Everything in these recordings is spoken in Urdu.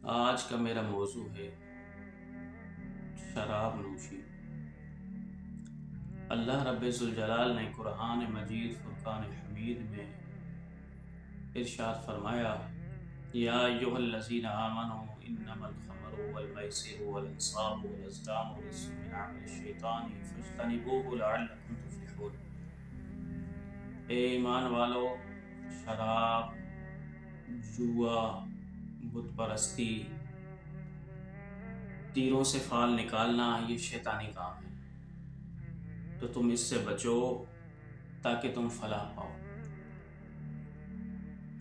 آج کا میرا موضوع ہے شراب نوشی۔ اللہ رب ذوالجلال نے قرآن مجید فرقان حمید میں ارشاد فرمایا، یا ایھا الذین آمنوا انما الخمر والمیسر والانصاب والازلام رجس من عمل الشیطان فاجتنبوہ لعلکم تفلحون۔ اے ایمان والو، شراب، جوا، بت پرستی، تیروں سے فال نکالنا یہ شیطانی کام ہے، تو تم اس سے بچو تاکہ تم فلاح پاؤ۔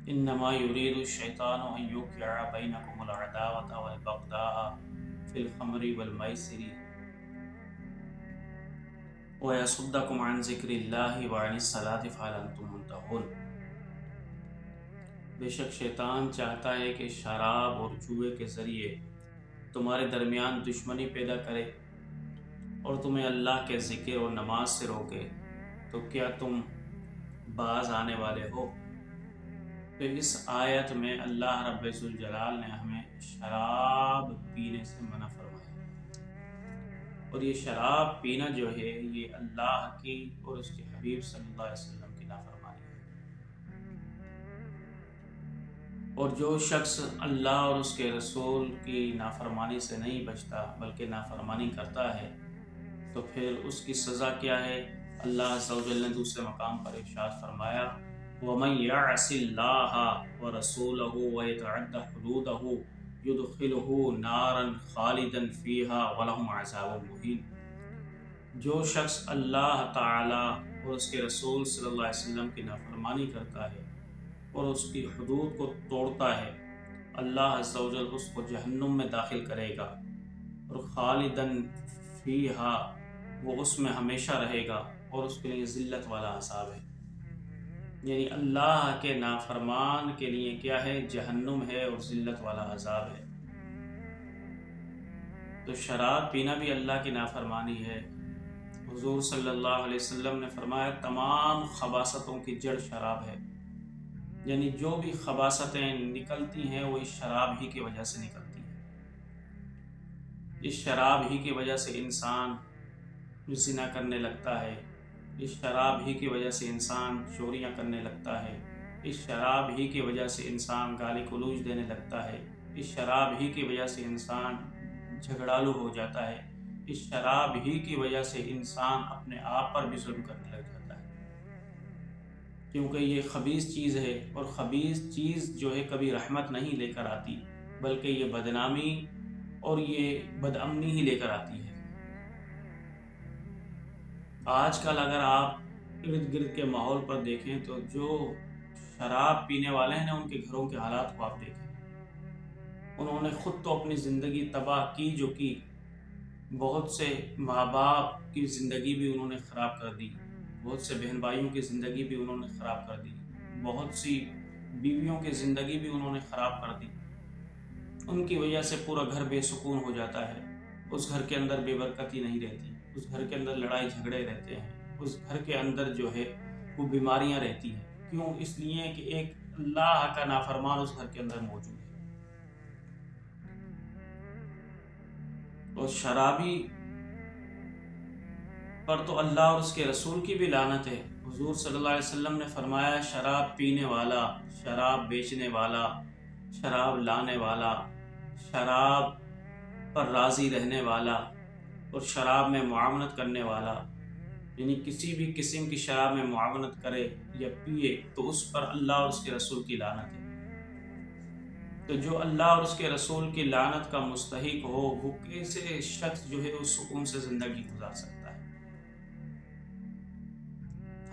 انما یرید الشیطان ان یوقع بینکم العداوۃ والبغضاء فی الخمر والمیسر ویصدکم عن ذکر اللہ وعن الصلاۃ فہل انتم منتہون۔ بے شک شیطان چاہتا ہے کہ شراب اور جوئے کے ذریعے تمہارے درمیان دشمنی پیدا کرے اور تمہیں اللہ کے ذکر اور نماز سے روکے، تو کیا تم باز آنے والے ہو؟ تو اس آیت میں اللہ رب ذوالجلال نے ہمیں شراب پینے سے منع فرمایا، اور یہ شراب پینا جو ہے یہ اللہ کی اور اس کے حبیب صلی اللہ علیہ وسلم کی نافرمانی ہے۔ اور جو شخص اللہ اور اس کے رسول کی نافرمانی سے نہیں بچتا بلکہ نافرمانی کرتا ہے، تو پھر اس کی سزا کیا ہے؟ اللہ عز و جل نے دوسرے مقام پر ارشاد فرمایا، وَمَن يَعْصِ اللَّهَ وَرَسُولَهُ وَيَتَعَدَّ حُدُودَهُ يُدْخِلْهُ نَارًا خَالِدًا فِيهَا وَلَهُ عَذَابٌ مُهِينٌ۔ جو شخص اللہ تعالی اور اس کے رسول صلی اللہ علیہ وسلم کی نافرمانی کرتا ہے اور اس کی حدود کو توڑتا ہے، اللہ عز و جل اس کو جہنم میں داخل کرے گا، اور خالداً فیہا، وہ اس میں ہمیشہ رہے گا، اور اس کے لیے ذلت والا عذاب ہے۔ یعنی اللہ کے نافرمان کے لیے کیا ہے؟ جہنم ہے اور ذلت والا عذاب ہے۔ تو شراب پینا بھی اللہ کی نافرمانی ہے۔ حضور صلی اللہ علیہ وسلم نے فرمایا، تمام خباثتوں کی جڑ شراب ہے، یعنی جو بھی خباثتیں نکلتی ہیں وہ اس شراب ہی کی وجہ سے نکلتی ہیں۔ اس شراب ہی کی وجہ سے انسان زنا کرنے لگتا ہے، اس شراب ہی کی وجہ سے انسان چوریاں کرنے لگتا ہے، اس شراب ہی کی وجہ سے انسان گالی گلوچ دینے لگتا ہے، اس شراب ہی کی وجہ سے انسان جھگڑالو ہو جاتا ہے، اس شراب ہی کی وجہ سے انسان اپنے آپ پر بھی ظلم کرنے لگ جاتا ہے، کیونکہ یہ خبیث چیز ہے، اور خبیث چیز جو ہے کبھی رحمت نہیں لے کر آتی بلکہ یہ بدنامی اور یہ بدامنی ہی لے کر آتی ہے۔ آج کل اگر آپ ارد گرد کے ماحول پر دیکھیں تو جو شراب پینے والے ہیں نا، ان کے گھروں کے حالات کو آپ دیکھیں، انہوں نے خود تو اپنی زندگی تباہ کی جو کی، بہت سے ماں باپ کی زندگی بھی انہوں نے خراب کر دی، بہت سے بہن بھائیوں کی زندگی بھی انہوں نے خراب کر دی، بہت سی بیویوں کی زندگی بھی انہوں نے خراب کر دی۔ ان کی وجہ سے پورا گھر بے سکون ہو جاتا ہے، اس گھر کے اندر بے برکتی نہیں رہتی، اس گھر کے اندر لڑائی جھگڑے رہتے ہیں، اس گھر کے اندر جو ہے وہ بیماریاں رہتی ہیں۔ کیوں؟ اس لیے کہ ایک اللہ کا نافرمان اس گھر کے اندر موجود ہے۔ اور شرابی پر تو اللہ اور اس کے رسول کی بھی لعنت ہے۔ حضور صلی اللہ علیہ وسلم نے فرمایا، شراب پینے والا، شراب بیچنے والا، شراب لانے والا، شراب پر راضی رہنے والا اور شراب میں معاونت کرنے والا، یعنی کسی بھی قسم کی شراب میں معاونت کرے یا پیے تو اس پر اللہ اور اس کے رسول کی لعنت ہے۔ تو جو اللہ اور اس کے رسول کی لعنت کا مستحق ہو، وہ کیسے شخص جو ہے اس سکون سے زندگی گزار سکتا ہے؟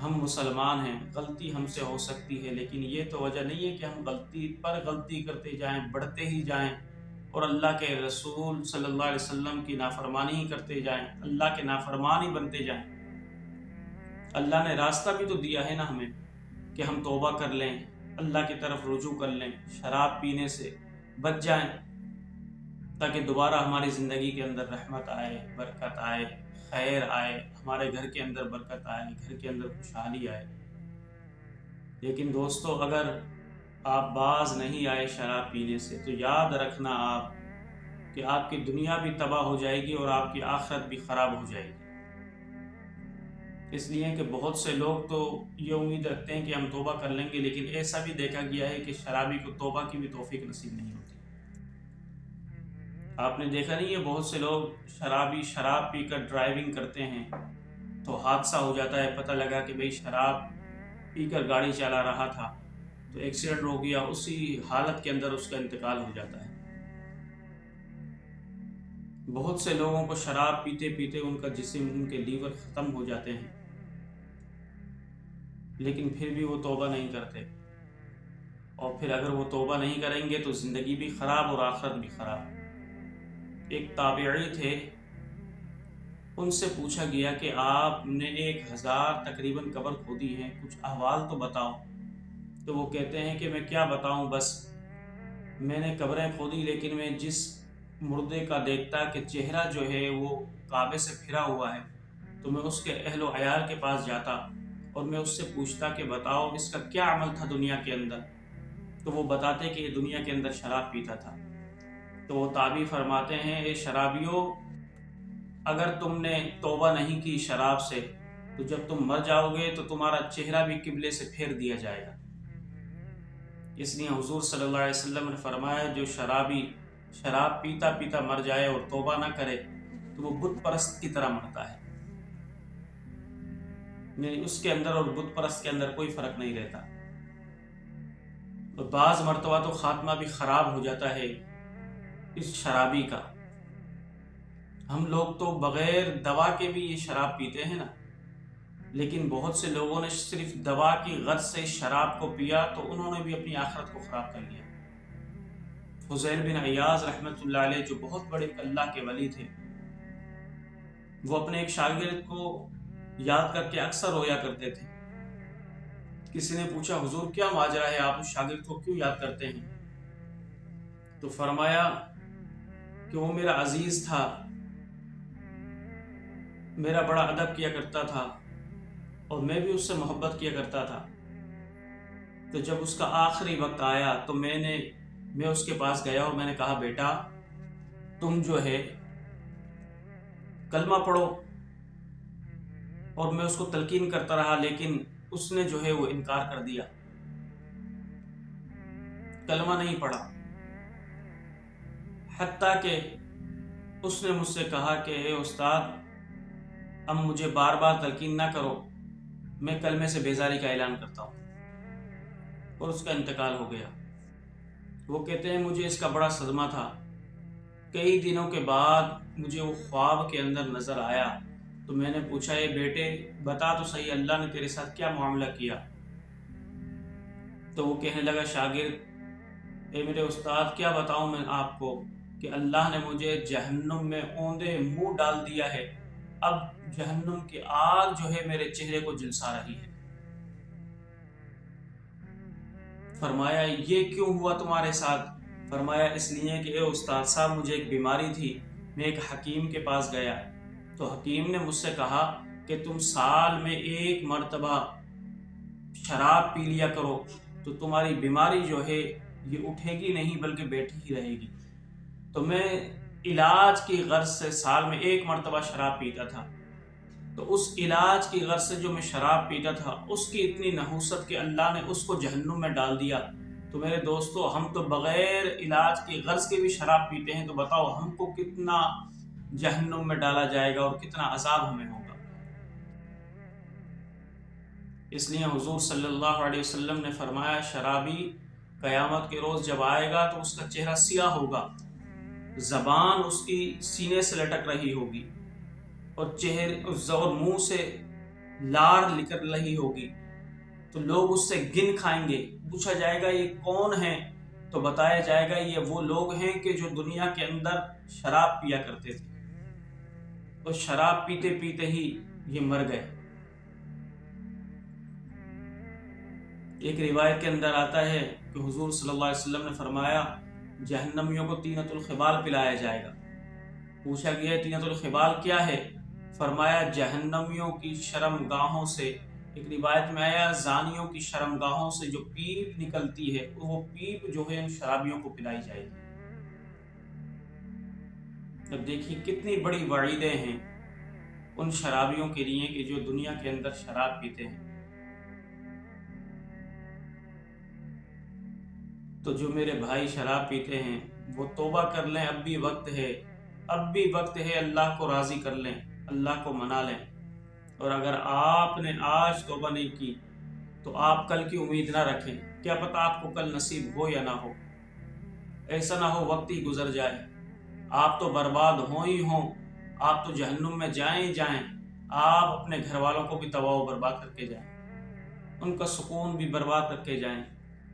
ہم مسلمان ہیں، غلطی ہم سے ہو سکتی ہے، لیکن یہ تو وجہ نہیں ہے کہ ہم غلطی پر غلطی کرتے جائیں، بڑھتے ہی جائیں، اور اللہ کے رسول صلی اللہ علیہ وسلم کی نافرمانی ہی کرتے جائیں، اللہ کے نافرمان ہی بنتے جائیں۔ اللہ نے راستہ بھی تو دیا ہے نا ہمیں کہ ہم توبہ کر لیں، اللہ کی طرف رجوع کر لیں، شراب پینے سے بچ جائیں، تاکہ دوبارہ ہماری زندگی کے اندر رحمت آئے، برکت آئے، خیر آئے، ہمارے گھر کے اندر برکت آئے، گھر کے اندر خوشحالی آئے۔ لیکن دوستو، اگر آپ باز نہیں آئے شراب پینے سے، تو یاد رکھنا آپ کہ آپ کی دنیا بھی تباہ ہو جائے گی اور آپ کی آخرت بھی خراب ہو جائے گی۔ اس لیے کہ بہت سے لوگ تو یہ امید رکھتے ہیں کہ ہم توبہ کر لیں گے، لیکن ایسا بھی دیکھا گیا ہے کہ شرابی کو توبہ کی بھی توفیق نصیب نہیں ہوتی۔ آپ نے دیکھا نہیں ہے بہت سے لوگ شرابی شراب پی کر ڈرائیونگ کرتے ہیں تو حادثہ ہو جاتا ہے، پتہ لگا کہ بھئی شراب پی کر گاڑی چلا رہا تھا تو ایکسیڈنٹ ہو گیا، اسی حالت کے اندر اس کا انتقال ہو جاتا ہے۔ بہت سے لوگوں کو شراب پیتے پیتے ان کا جسم، ان کے لیور ختم ہو جاتے ہیں، لیکن پھر بھی وہ توبہ نہیں کرتے، اور پھر اگر وہ توبہ نہیں کریں گے تو زندگی بھی خراب اور آخرت بھی خراب۔ ایک تابعی تھے، ان سے پوچھا گیا کہ آپ نے 1000 تقریباً قبر کھودی ہیں، کچھ احوال تو بتاؤ۔ تو وہ کہتے ہیں کہ میں کیا بتاؤں، بس میں نے قبریں کھودی لیکن میں جس مردے کا دیکھتا کہ چہرہ جو ہے وہ کعبے سے پھرا ہوا ہے تو میں اس کے اہل و عیال کے پاس جاتا اور میں اس سے پوچھتا کہ بتاؤ اس کا کیا عمل تھا دنیا کے اندر، تو وہ بتاتے کہ یہ دنیا کے اندر شراب پیتا تھا۔ تو وہ تابعی فرماتے ہیں، اے شرابیوں، اگر تم نے توبہ نہیں کی شراب سے تو جب تم مر جاؤ گے تو تمہارا چہرہ بھی قبلے سے پھیر دیا جائے گا۔ اس لیے حضور صلی اللہ علیہ وسلم نے فرمایا، جو شرابی شراب پیتا پیتا مر جائے اور توبہ نہ کرے تو وہ بت پرست کی طرح مرتا ہے، یعنی اس کے اندر اور بت پرست کے اندر کوئی فرق نہیں رہتا۔ اور بعض مرتبہ تو خاتمہ بھی خراب ہو جاتا ہے اس شرابی کا۔ ہم لوگ تو بغیر دوا کے بھی یہ شراب پیتے ہیں نا، لیکن بہت سے لوگوں نے صرف دوا کی غرض سے شراب کو پیا تو انہوں نے بھی اپنی آخرت کو خراب کر لیا۔ فضیل بن عیاض رحمۃ اللہ علیہ جو بہت بڑے اللہ کے ولی تھے، وہ اپنے ایک شاگرد کو یاد کر کے اکثر رویا کرتے تھے۔ کسی نے پوچھا، حضور کیا ماجرا ہے، آپ اس شاگرد کو کیوں یاد کرتے ہیں؟ تو فرمایا کہ وہ میرا عزیز تھا، میرا بڑا ادب کیا کرتا تھا اور میں بھی اس سے محبت کیا کرتا تھا۔ تو جب اس کا آخری وقت آیا تو میں اس کے پاس گیا اور میں نے کہا، بیٹا تم جو ہے کلمہ پڑھو، اور میں اس کو تلقین کرتا رہا لیکن اس نے جو ہے وہ انکار کر دیا، کلمہ نہیں پڑھا، حتیٰ کہ اس نے مجھ سے کہا کہ اے استاد اب مجھے بار بار تلقین نہ کرو، میں کلمے سے بیزاری کا اعلان کرتا ہوں، اور اس کا انتقال ہو گیا۔ وہ کہتے ہیں مجھے اس کا بڑا صدمہ تھا، کئی دنوں کے بعد مجھے وہ خواب کے اندر نظر آیا تو میں نے پوچھا، اے بیٹے بتا تو صحیح اللہ نے تیرے ساتھ کیا معاملہ کیا؟ تو وہ کہنے لگا، شاگرد اے میرے استاد کیا بتاؤں میں آپ کو کہ اللہ نے مجھے جہنم میں اوندے منہ ڈال دیا ہے، اب جہنم کی آگ جو ہے میرے چہرے کو جلسا رہی ہے۔ فرمایا یہ کیوں ہوا تمہارے ساتھ؟ فرمایا اس لیے کہ اے استاد صاحب مجھے ایک بیماری تھی، میں ایک حکیم کے پاس گیا تو حکیم نے مجھ سے کہا کہ تم سال میں 1 مرتبہ شراب پی لیا کرو تو تمہاری بیماری جو ہے یہ اٹھے گی نہیں بلکہ بیٹھی ہی رہے گی۔ تو میں علاج کی غرض سے سال میں 1 مرتبہ شراب پیتا تھا، تو اس علاج کی غرض سے جو میں شراب پیتا تھا اس کی اتنی نحوست کہ اللہ نے اس کو جہنم میں ڈال دیا۔ تو میرے دوستو ہم تو بغیر علاج کی غرض کے بھی شراب پیتے ہیں، تو بتاؤ ہم کو کتنا جہنم میں ڈالا جائے گا اور کتنا عذاب ہمیں ہوگا۔ اس لیے حضور صلی اللہ علیہ وسلم نے فرمایا، شرابی قیامت کے روز جب آئے گا تو اس کا چہرہ سیاہ ہوگا، زبان اس کی سینے سے لٹک رہی ہوگی اور منہ سے لار نکل رہی ہوگی، تو لوگ اس سے گن کھائیں گے۔ پوچھا جائے گا یہ کون ہیں؟ تو بتایا جائے گا یہ وہ لوگ ہیں کہ جو دنیا کے اندر شراب پیا کرتے تھے، اور شراب پیتے پیتے ہی یہ مر گئے۔ ایک روایت کے اندر آتا ہے کہ حضور صلی اللہ علیہ وسلم نے فرمایا، جہنمیوں کو طینۃ الخبال پلایا جائے گا۔ پوچھا گیا طینۃ الخبال کیا ہے؟ فرمایا جہنمیوں کی شرم گاہوں سے ایک روایت میں آیا زانیوں کی شرمگاہوں سے جو پیپ نکلتی ہے وہ پیپ جو ہے ان شرابیوں کو پلائی جائے گی۔ اب دیکھیے کتنی بڑی وعیدیں ہیں ان شرابیوں کے لیے کہ جو دنیا کے اندر شراب پیتے ہیں۔ تو جو میرے بھائی شراب پیتے ہیں وہ توبہ کر لیں، اب بھی وقت ہے، اب بھی وقت ہے، اللہ کو راضی کر لیں، اللہ کو منا لیں۔ اور اگر آپ نے آج توبہ نہیں کی تو آپ کل کی امید نہ رکھیں، کیا پتہ آپ کو کل نصیب ہو یا نہ ہو۔ ایسا نہ ہو وقت ہی گزر جائے، آپ تو برباد ہوں ہی ہوں، آپ تو جہنم میں جائیں جائیں، آپ اپنے گھر والوں کو بھی تباہ و برباد کر کے جائیں، ان کا سکون بھی برباد کر کے جائیں،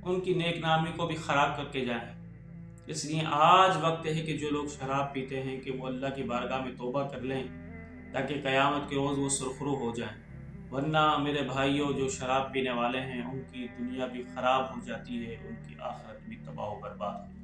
ان کی نیک نامی کو بھی خراب کر کے جائیں۔ اس لیے آج وقت ہے کہ جو لوگ شراب پیتے ہیں کہ وہ اللہ کی بارگاہ میں توبہ کر لیں تاکہ قیامت کے روز وہ سرخرو ہو جائیں، ورنہ میرے بھائیوں جو شراب پینے والے ہیں ان کی دنیا بھی خراب ہو جاتی ہے، ان کی آخرت بھی تباہ و برباد ہو جاتی ہے۔